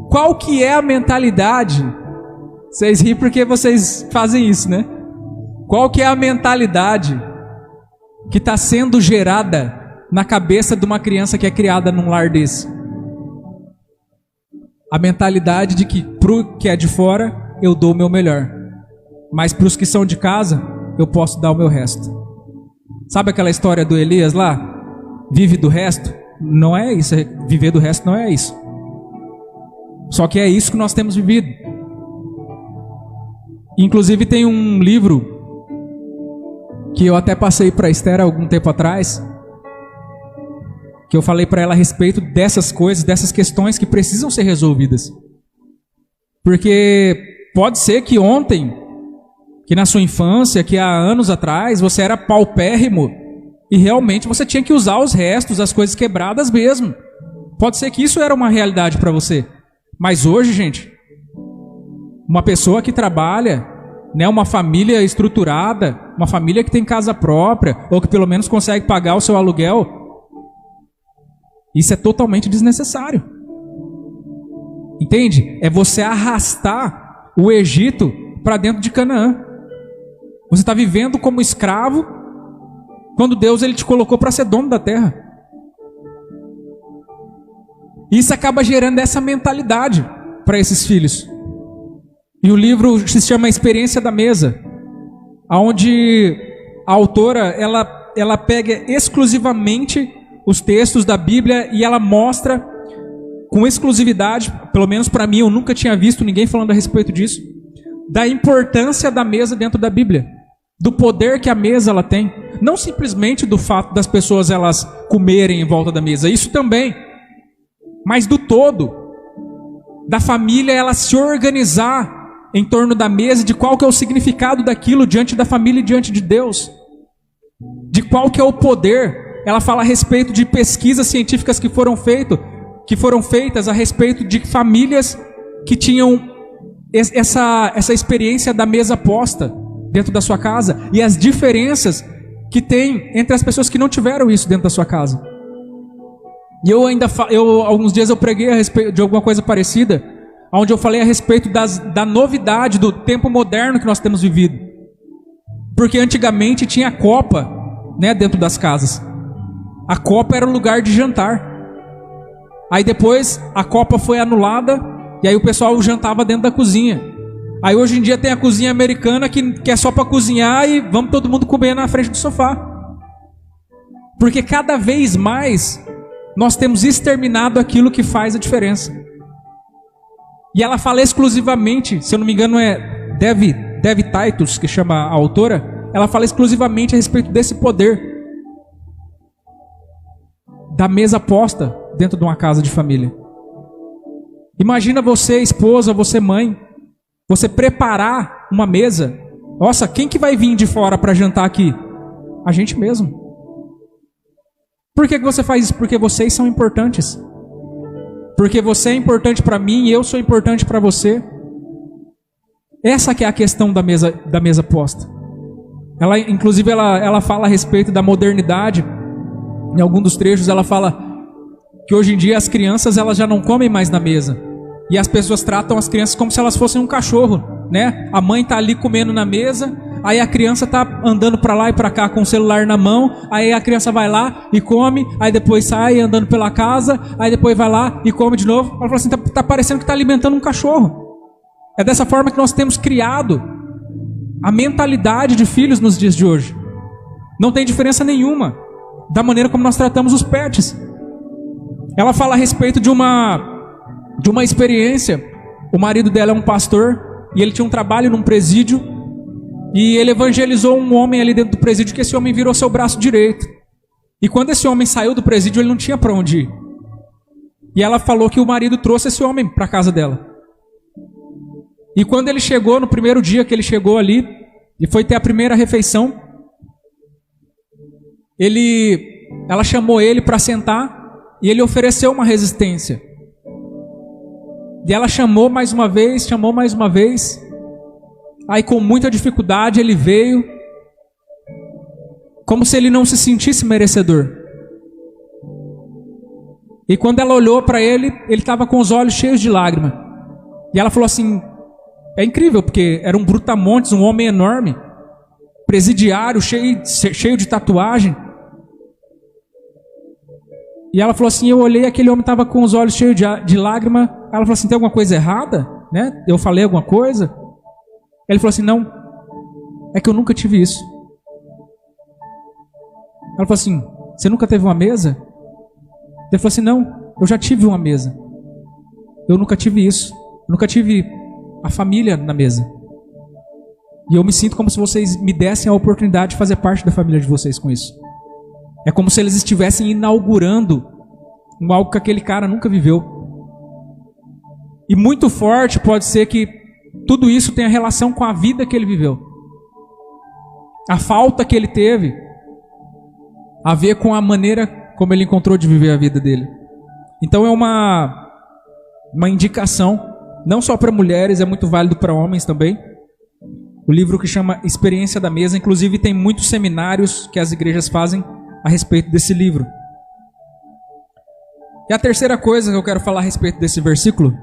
Qual que é a mentalidade? Vocês riem porque vocês fazem isso, né? Qual que é a mentalidade que está sendo gerada na cabeça de uma criança que é criada num lar desse? A mentalidade de que pro que é de fora eu dou o meu melhor, mas para os que são de casa eu posso dar o meu resto. Sabe aquela história do Elias lá? Vive do resto? Não é isso, viver do resto não é isso. Só que é isso que nós temos vivido. Inclusive tem um livro que eu até passei para a Esther há algum tempo atrás, que eu falei para ela a respeito dessas coisas, dessas questões que precisam ser resolvidas. Porque pode ser que ontem, que na sua infância, que há anos atrás, você era paupérrimo e realmente você tinha que usar os restos, as coisas quebradas mesmo. Pode ser que isso era uma realidade para você. Mas hoje, gente, uma pessoa que trabalha, né, uma família estruturada, uma família que tem casa própria, ou que pelo menos consegue pagar o seu aluguel, isso é totalmente desnecessário. Entende? É você arrastar o Egito para dentro de Canaã. Você está vivendo como escravo, quando Deus ele te colocou para ser dono da terra. Isso acaba gerando essa mentalidade para esses filhos. E o livro se chama Experiência da Mesa, onde a autora ela pega exclusivamente os textos da Bíblia e ela mostra com exclusividade, pelo menos para mim, eu nunca tinha visto ninguém falando a respeito disso, da importância da mesa dentro da Bíblia, do poder que a mesa ela tem, não simplesmente do fato das pessoas elas comerem em volta da mesa, isso também, mas do todo, da família ela se organizar em torno da mesa, de qual que é o significado daquilo diante da família e diante de Deus, de qual que é o poder. Ela fala a respeito de pesquisas científicas que foram feitas a respeito de famílias que tinham essa experiência da mesa posta dentro da sua casa e as diferenças que tem entre as pessoas que não tiveram isso dentro da sua casa. E alguns dias eu preguei a respeito de alguma coisa parecida, onde eu falei a respeito da novidade do tempo moderno que nós temos vivido. Porque antigamente tinha copa, né, dentro das casas. A copa era o lugar de jantar. Aí depois a copa foi anulada e aí o pessoal jantava dentro da cozinha. Aí hoje em dia tem a cozinha americana que é só para cozinhar e vamos todo mundo comer na frente do sofá. Porque cada vez mais nós temos exterminado aquilo que faz a diferença. E ela fala exclusivamente, se eu não me engano é Dev Titus, que chama a autora, ela fala exclusivamente a respeito desse poder da mesa posta dentro de uma casa de família. Imagina você, esposa, você mãe, você preparar uma mesa. Nossa, quem que vai vir de fora para jantar aqui? A gente mesmo. Por que você faz isso? Porque vocês são importantes. Porque você é importante para mim e eu sou importante para você. Essa que é a questão da mesa posta. Inclusive ela fala a respeito da modernidade. Em algum dos trechos ela fala que hoje em dia as crianças elas já não comem mais na mesa. E as pessoas tratam as crianças como se elas fossem um cachorro, né? A mãe está ali comendo na mesa, aí a criança está andando para lá e para cá com o celular na mão, aí a criança vai lá e come, aí depois sai andando pela casa, aí depois vai lá e come de novo. Ela fala assim, tá parecendo que está alimentando um cachorro. É dessa forma que nós temos criado a mentalidade de filhos nos dias de hoje. Não tem diferença nenhuma da maneira como nós tratamos os pets. Ela fala a respeito de uma experiência. O marido dela é um pastor e ele tinha um trabalho num presídio e ele evangelizou um homem ali dentro do presídio, que esse homem virou seu braço direito. E quando esse homem saiu do presídio, ele não tinha para onde ir. E ela falou que o marido trouxe esse homem para casa dela. E quando ele chegou, no primeiro dia que ele chegou ali e foi ter a primeira refeição, ele ela chamou ele para sentar e ele ofereceu uma resistência. E ela chamou mais uma vez. Aí com muita dificuldade ele veio, como se ele não se sentisse merecedor. E quando ela olhou para ele, ele estava com os olhos cheios de lágrima. E ela falou assim, é incrível, porque era um brutamontes, um homem enorme, presidiário, cheio de tatuagem. E ela falou assim, eu olhei, aquele homem estava com os olhos cheios de lágrima. Ela falou assim, tem alguma coisa errada? Né? Eu falei alguma coisa? Ele falou assim, não, é que eu nunca tive isso. Ela falou assim, você nunca teve uma mesa? Ele falou assim, não, eu já tive uma mesa. Eu nunca tive isso. Eu nunca tive a família na mesa. E eu me sinto como se vocês me dessem a oportunidade de fazer parte da família de vocês com isso. É como se eles estivessem inaugurando algo que aquele cara nunca viveu. E muito forte pode ser que tudo isso tenha relação com a vida que ele viveu. A falta que ele teve a ver com a maneira como ele encontrou de viver a vida dele. Então é uma indicação, não só para mulheres, é muito válido para homens também. O livro que chama Experiência da Mesa, inclusive tem muitos seminários que as igrejas fazem a respeito desse livro. E a terceira coisa que eu quero falar a respeito desse versículo,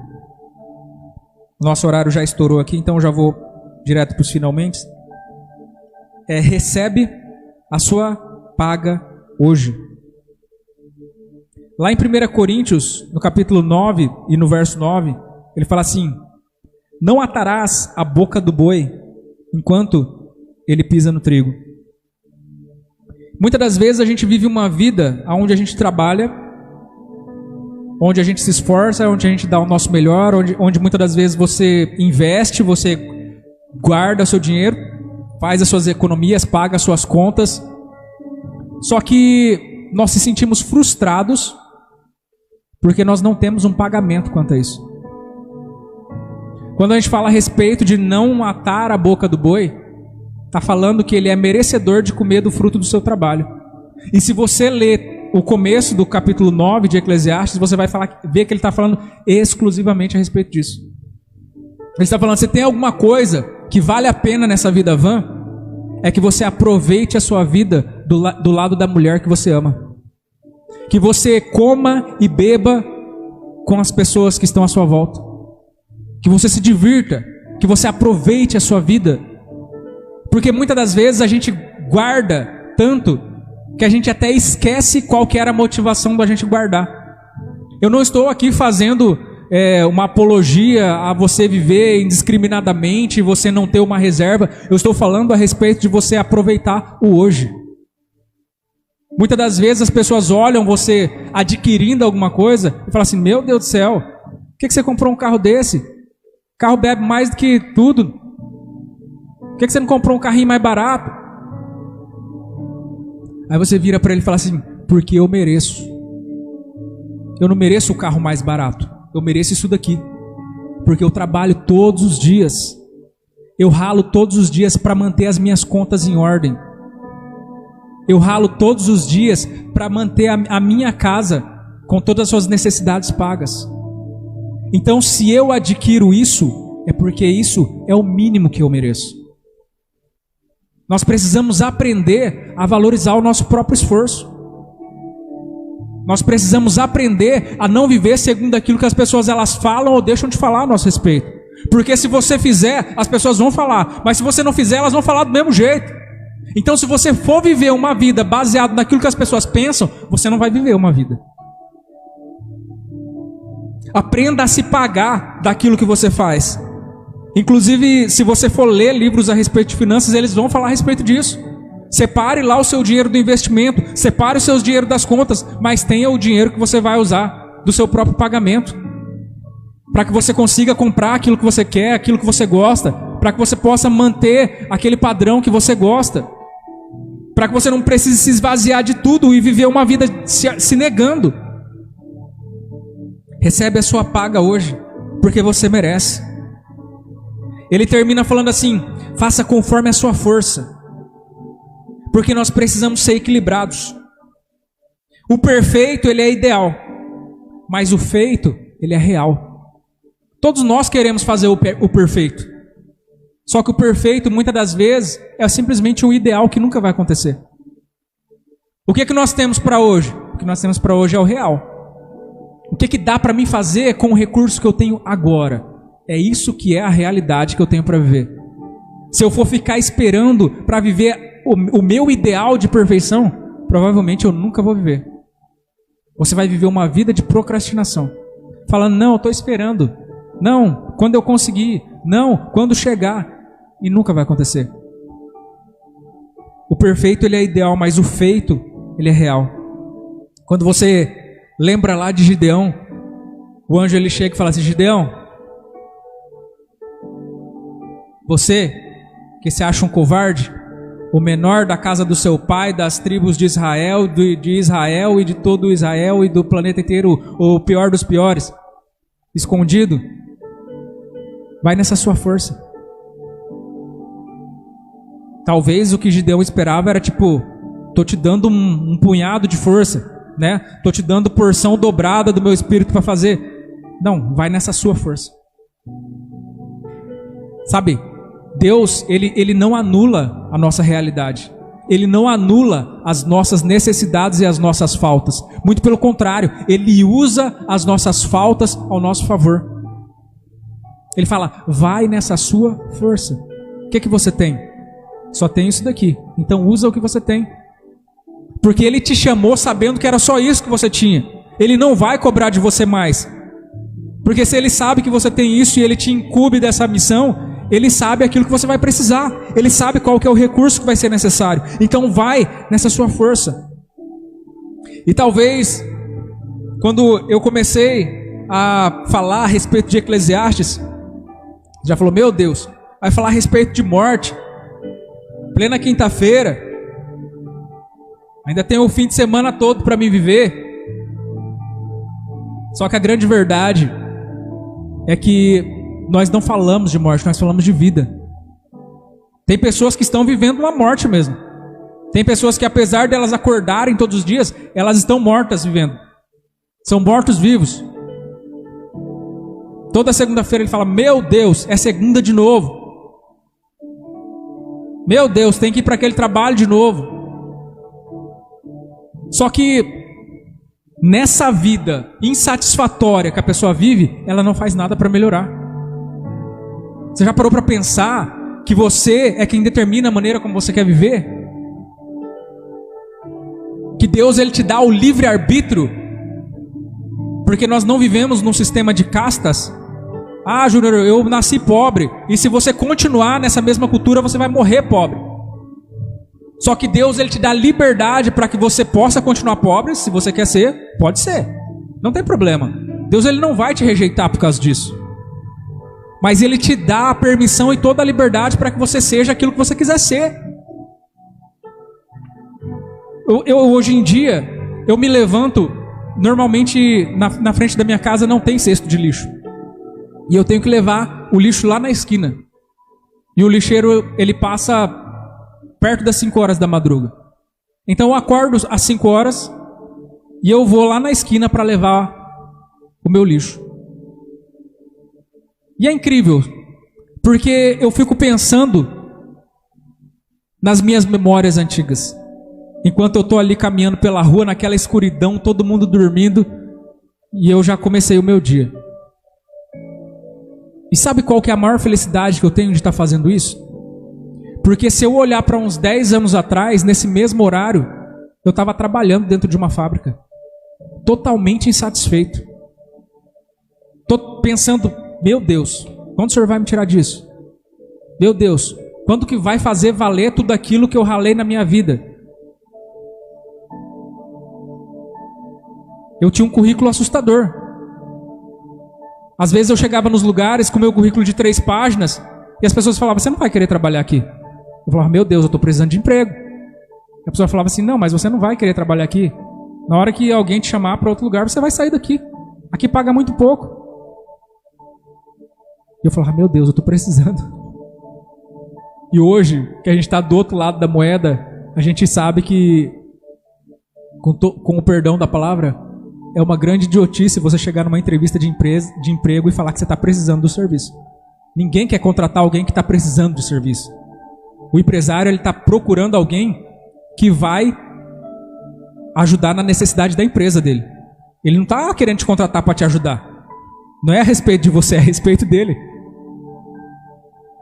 nosso horário já estourou aqui, então eu já vou direto para os finalmente, recebe a sua paga hoje. Lá em 1 Coríntios, no capítulo 9 e no verso 9, ele fala assim, não atarás a boca do boi enquanto ele pisa no trigo. Muitas das vezes a gente vive uma vida onde a gente trabalha, onde a gente se esforça, onde a gente dá o nosso melhor, onde muitas das vezes você investe, você guarda o seu dinheiro, faz as suas economias, paga as suas contas. Só que nós se sentimos frustrados porque nós não temos um pagamento quanto a isso. Quando a gente fala a respeito de não atar a boca do boi, está falando que ele é merecedor de comer do fruto do seu trabalho. E se você ler o começo do capítulo 9 de Eclesiastes, você vai ver que ele está falando exclusivamente a respeito disso. Ele está falando, se tem alguma coisa que vale a pena nessa vida vã, é que você aproveite a sua vida do lado da mulher que você ama. Que você coma e beba com as pessoas que estão à sua volta. Que você se divirta, que você aproveite a sua vida. Porque muitas das vezes a gente guarda tanto que a gente até esquece qual que era a motivação da gente guardar. Eu não estou aqui fazendo uma apologia a você viver indiscriminadamente e você não ter uma reserva. Eu estou falando a respeito de você aproveitar o hoje. Muitas das vezes as pessoas olham você adquirindo alguma coisa e falam assim, meu Deus do céu, por que você comprou um carro desse? O carro bebe mais do que tudo. Por que você não comprou um carrinho mais barato? Aí você vira para ele e fala assim, porque eu mereço. Eu não mereço o carro mais barato. Eu mereço isso daqui. Porque eu trabalho todos os dias. Eu ralo todos os dias para manter as minhas contas em ordem. Eu ralo todos os dias para manter a minha casa com todas as suas necessidades pagas. Então, se eu adquiro isso, é porque isso é o mínimo que eu mereço. Nós precisamos aprender a valorizar o nosso próprio esforço. Nós precisamos aprender a não viver segundo aquilo que as pessoas elas falam ou deixam de falar a nosso respeito. Porque se você fizer, as pessoas vão falar. Mas se você não fizer, elas vão falar do mesmo jeito. Então, se você for viver uma vida baseada naquilo que as pessoas pensam, você não vai viver uma vida. Aprenda a se pagar daquilo que você faz. Inclusive, se você for ler livros a respeito de finanças, eles vão falar a respeito disso. Separe lá o seu dinheiro do investimento, separe o seu dinheiro das contas, mas tenha o dinheiro que você vai usar do seu próprio pagamento. Para que você consiga comprar aquilo que você quer, aquilo que você gosta, para que você possa manter aquele padrão que você gosta. Para que você não precise se esvaziar de tudo e viver uma vida se negando. Recebe a sua paga hoje, porque você merece. Ele termina falando assim, faça conforme a sua força. Porque nós precisamos ser equilibrados. O perfeito, ele é ideal, mas o feito, ele é real. Todos nós queremos fazer o perfeito. Só que o perfeito, muitas das vezes, é simplesmente um ideal que nunca vai acontecer. O que nós temos para hoje? O que nós temos para hoje é o real. O que dá para mim fazer com o recurso que eu tenho agora? É isso que é a realidade que eu tenho para viver. Se eu for ficar esperando para viver o meu ideal de perfeição, provavelmente eu nunca vou viver. Você vai viver uma vida de procrastinação. Falando, não, eu estou esperando. Não, quando eu conseguir. Não, quando chegar. E nunca vai acontecer. O perfeito, ele é ideal, mas o feito, ele é real. Quando você lembra lá de Gideão, o anjo ele chega e fala assim, Gideão, você que se acha um covarde, o menor da casa do seu pai, das tribos de Israel, e de todo Israel e do planeta inteiro, o pior dos piores, escondido, vai nessa sua força. Talvez o que Gideão esperava era tipo, tô te dando um punhado de força, né? Tô te dando porção dobrada do meu espírito para fazer. Não, vai nessa sua força. Sabe, Deus, ele não anula a nossa realidade. Ele não anula as nossas necessidades e as nossas faltas. Muito pelo contrário, Ele usa as nossas faltas ao nosso favor. Ele fala, vai nessa sua força. O que você tem? Só tem isso daqui. Então usa o que você tem. Porque Ele te chamou sabendo que era só isso que você tinha. Ele não vai cobrar de você mais. Porque se Ele sabe que você tem isso e Ele te incumbe dessa missão, Ele sabe aquilo que você vai precisar. Ele sabe qual que é o recurso que vai ser necessário. Então vai nessa sua força. E talvez, quando eu comecei a falar a respeito de Eclesiastes, já falou, meu Deus, vai falar a respeito de morte. Plena quinta-feira. Ainda tenho o fim de semana todo para me viver. Só que a grande verdade é que nós não falamos de morte, nós falamos de vida. Tem pessoas que estão vivendo uma morte mesmo. Tem pessoas que, apesar delas acordarem todos os dias, elas estão mortas vivendo. São mortos-vivos. Toda segunda-feira ele fala, meu Deus, é segunda de novo. Meu Deus, tem que ir para aquele trabalho de novo. Só que nessa vida insatisfatória que a pessoa vive, ela não faz nada para melhorar. Você já parou para pensar que você é quem determina a maneira como você quer viver? Que Deus ele te dá o livre-arbítrio? Porque nós não vivemos num sistema de castas. Ah, Júnior, eu nasci pobre. E se você continuar nessa mesma cultura, você vai morrer pobre. Só que Deus ele te dá liberdade para que você possa continuar pobre. Se você quer ser, pode ser. Não tem problema. Deus ele não vai te rejeitar por causa disso. Mas Ele te dá a permissão e toda a liberdade para que você seja aquilo que você quiser ser. Hoje em dia, eu me levanto, normalmente na frente da minha casa não tem cesto de lixo. E eu tenho que levar o lixo lá na esquina. E o lixeiro, ele passa perto das 5 horas da madruga. Então eu acordo às 5 horas e eu vou lá na esquina para levar o meu lixo. E é incrível, porque eu fico pensando nas minhas memórias antigas. Enquanto eu estou ali caminhando pela rua, naquela escuridão, todo mundo dormindo, e eu já comecei o meu dia. E sabe qual que é a maior felicidade que eu tenho de estar fazendo isso? Porque se eu olhar para uns 10 anos atrás, nesse mesmo horário, eu estava trabalhando dentro de uma fábrica. Totalmente insatisfeito. Estou pensando, meu Deus, quando o Senhor vai me tirar disso? Meu Deus, quando que vai fazer valer tudo aquilo que eu ralei na minha vida? Eu tinha um currículo assustador. Às vezes eu chegava nos lugares com meu currículo de 3 páginas e as pessoas falavam, você não vai querer trabalhar aqui? Eu falava, meu Deus, eu estou precisando de emprego. A pessoa falava assim, não, mas você não vai querer trabalhar aqui. Na hora que alguém te chamar para outro lugar, você vai sair daqui. Aqui paga muito pouco. E eu falava, meu Deus, eu estou precisando. E hoje, que a gente está do outro lado da moeda, a gente sabe que com o perdão da palavra, é uma grande idiotice você chegar numa entrevista de emprego e falar que você está precisando do serviço. Ninguém quer contratar alguém que está precisando de serviço. O empresário está procurando alguém que vai ajudar na necessidade da empresa dele. Ele não está querendo te contratar para te ajudar. Não é a respeito de você, é a respeito dele.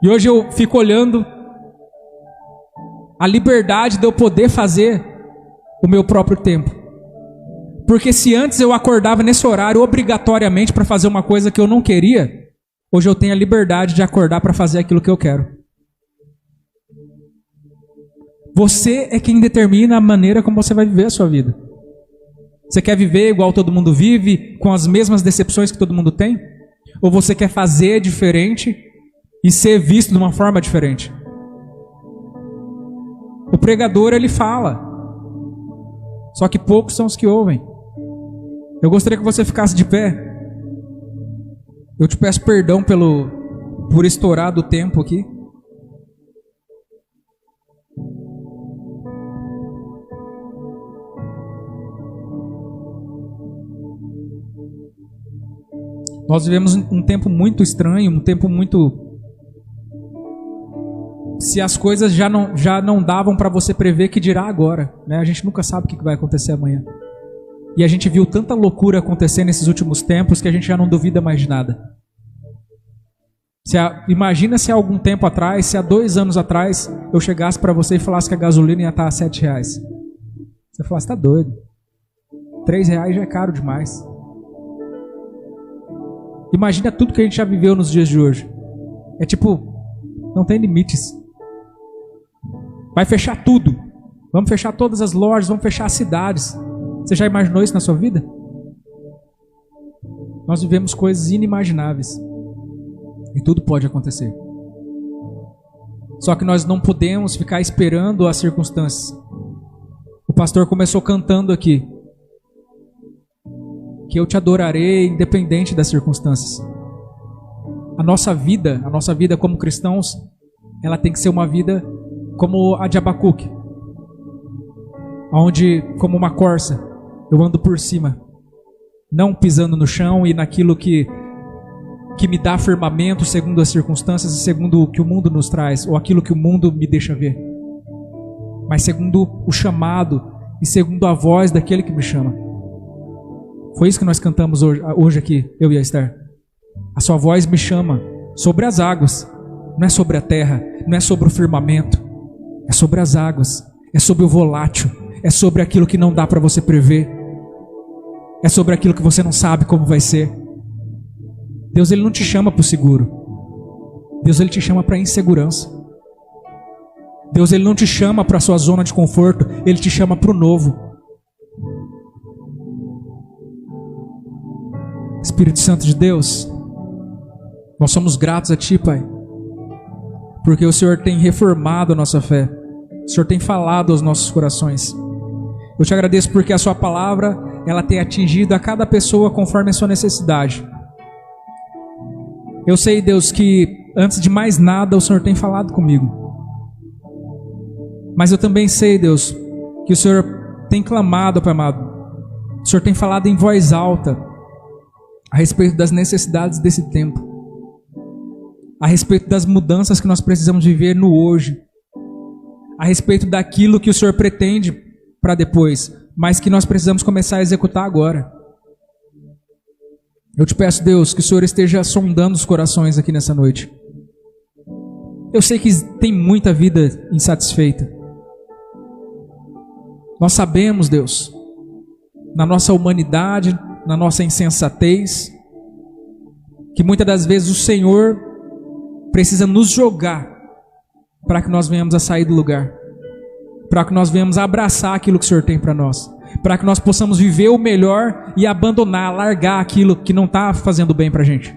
E hoje eu fico olhando a liberdade de eu poder fazer o meu próprio tempo. Porque se antes eu acordava nesse horário obrigatoriamente para fazer uma coisa que eu não queria, hoje eu tenho a liberdade de acordar para fazer aquilo que eu quero. Você é quem determina a maneira como você vai viver a sua vida. Você quer viver igual todo mundo vive, com as mesmas decepções que todo mundo tem? Ou você quer fazer diferente e ser visto de uma forma diferente? O pregador, ele fala, só que poucos são os que ouvem. Eu gostaria que você ficasse de pé. Eu te peço perdão por estourar do tempo aqui. Nós vivemos um tempo muito estranho, um tempo muito... Se as coisas já não davam para você prever, que dirá agora, né? A gente nunca sabe o que vai acontecer amanhã. E a gente viu tanta loucura acontecer nesses últimos tempos que a gente já não duvida mais de nada. Imagina se há algum tempo atrás, se há 2 anos atrás, eu chegasse para você e falasse que a gasolina ia estar a R$7. Você falasse, tá doido. R$3 já é caro demais. Imagina tudo que a gente já viveu nos dias de hoje. É tipo, não tem limites. Vai fechar tudo. Vamos fechar todas as lojas, vamos fechar as cidades. Você já imaginou isso na sua vida? Nós vivemos coisas inimagináveis. E tudo pode acontecer. Só que nós não podemos ficar esperando as circunstâncias. O pastor começou cantando aqui: que eu te adorarei independente das circunstâncias. A nossa vida como cristãos, ela tem que ser uma vida como a de Abacuque, onde, como uma corça, eu ando por cima, não pisando no chão e naquilo que me dá firmamento segundo as circunstâncias e segundo o que o mundo nos traz, ou aquilo que o mundo me deixa ver, mas segundo o chamado e segundo a voz daquele que me chama. Foi isso que nós cantamos hoje aqui, eu e a Esther. A sua voz me chama sobre as águas. Não é sobre a terra, não é sobre o firmamento. É sobre as águas, é sobre o volátil, é sobre aquilo que não dá para você prever. É sobre aquilo que você não sabe como vai ser. Deus, ele não te chama para o seguro. Deus, ele te chama para a insegurança. Deus, ele não te chama para a sua zona de conforto, ele te chama para o novo. Espírito Santo de Deus, nós somos gratos a Ti, Pai, porque o Senhor tem reformado a nossa fé, o Senhor tem falado aos nossos corações. Eu te agradeço porque a Sua palavra, ela tem atingido a cada pessoa conforme a sua necessidade. Eu sei, Deus, que antes de mais nada o Senhor tem falado comigo, mas eu também sei, Deus, que o Senhor tem clamado, Pai amado, o Senhor tem falado em voz alta a respeito das necessidades desse tempo, a respeito das mudanças que nós precisamos viver no hoje, a respeito daquilo que o Senhor pretende para depois, mas que nós precisamos começar a executar agora. Eu te peço, Deus, que o Senhor esteja sondando os corações aqui nessa noite. Eu sei que tem muita vida insatisfeita. Nós sabemos, Deus, na nossa humanidade, na nossa insensatez, que muitas das vezes o Senhor precisa nos jogar para que nós venhamos a sair do lugar, para que nós venhamos a abraçar aquilo que o Senhor tem para nós, para que nós possamos viver o melhor e abandonar, largar aquilo que não está fazendo bem para a gente.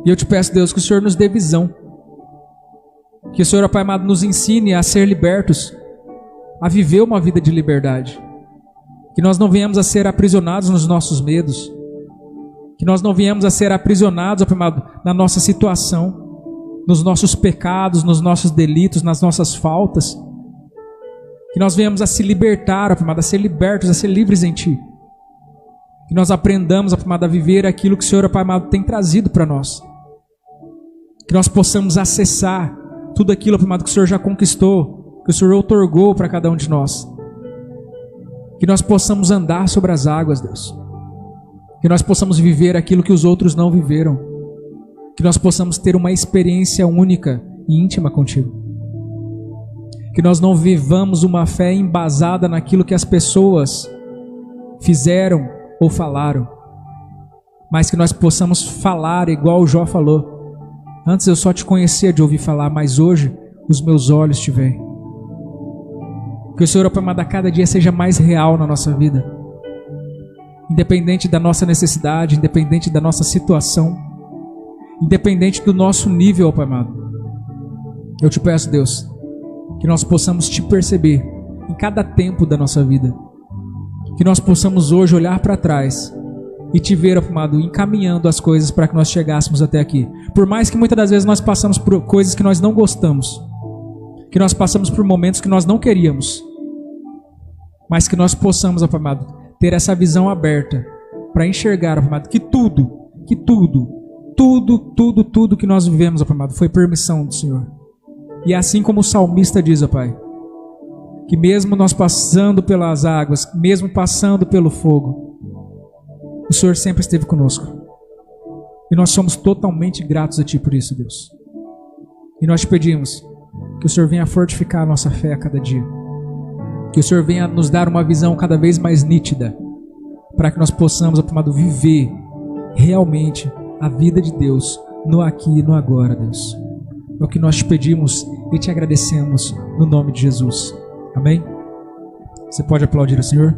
E eu te peço, Deus, que o Senhor nos dê visão, que o Senhor, Pai amado, nos ensine a ser libertos, a viver uma vida de liberdade. Que nós não venhamos a ser aprisionados nos nossos medos. Que nós não venhamos a ser aprisionados, Pai amado, na nossa situação, nos nossos pecados, nos nossos delitos, nas nossas faltas. Que nós venhamos a se libertar, ó Pai amado, a ser libertos, a ser livres em Ti. Que nós aprendamos, ó Pai amado, a viver aquilo que o Senhor, ó Pai amado, tem trazido para nós. Que nós possamos acessar tudo aquilo, ó Pai amado, que o Senhor já conquistou, que o Senhor outorgou para cada um de nós. Que nós possamos andar sobre as águas, Deus. Que nós possamos viver aquilo que os outros não viveram. Que nós possamos ter uma experiência única e íntima contigo. Que nós não vivamos uma fé embasada naquilo que as pessoas fizeram ou falaram, mas que nós possamos falar igual o Jó falou. Antes eu só te conhecia de ouvir falar, mas hoje os meus olhos te veem. Que o Senhor, Pai amado, a cada dia seja mais real na nossa vida. Independente da nossa necessidade, independente da nossa situação, independente do nosso nível, Pai amado. Eu te peço, Deus, que nós possamos te perceber em cada tempo da nossa vida. Que nós possamos hoje olhar para trás e te ver, Pai amado, encaminhando as coisas para que nós chegássemos até aqui. Por mais que muitas das vezes nós passamos por coisas que nós não gostamos, que nós passamos por momentos que nós não queríamos, mas que nós possamos, Pai amado, ter essa visão aberta para enxergar, Pai amado, que tudo que nós vivemos, Pai amado, foi permissão do Senhor. E assim como o salmista diz, ó Pai, que mesmo nós passando pelas águas, mesmo passando pelo fogo, o Senhor sempre esteve conosco. E nós somos totalmente gratos a Ti por isso, Deus. E nós te pedimos que o Senhor venha fortificar a nossa fé a cada dia. Que o Senhor venha nos dar uma visão cada vez mais nítida, para que nós possamos, ó Pai amado, viver realmente a vida de Deus no aqui e no agora, Deus. É o que nós te pedimos e te agradecemos no nome de Jesus. Amém? Você pode aplaudir o Senhor?